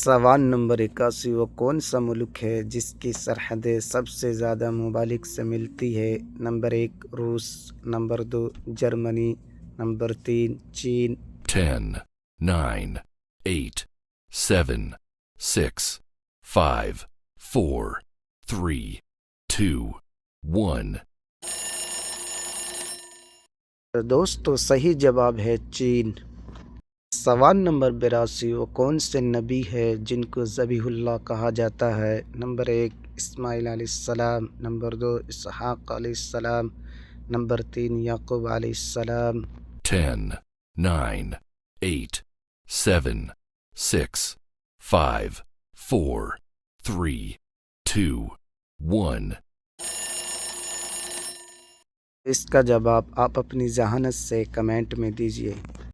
सवाल नंबर 81। वो कौन सा मुल्क है जिसकी सरहदें सबसे ज़्यादा ममालिक से मिलती है? नंबर 1 रूस, नंबर 2 जर्मनी, नंबर 3 चीन। 10, 9, 8, 7, 6, 5, 4, 3, 2, 1. दोस्तों सही जवाब है चीन। सवाल नंबर 82। वो कौन से नबी है जिनको ज़बीहुल्लाह कहा जाता है? नंबर 1 इस्माइल अलैहिस्सलाम, नंबर 2 इसहाक़ अलैहिस्सलाम, नंबर 3 याकूब अलैहिस्सलाम। 10, 9, 8, 7, 6, 5, 4, 3, 2, 1. इसका जवाब आप अपनी ज़हानत से कमेंट में दीजिए।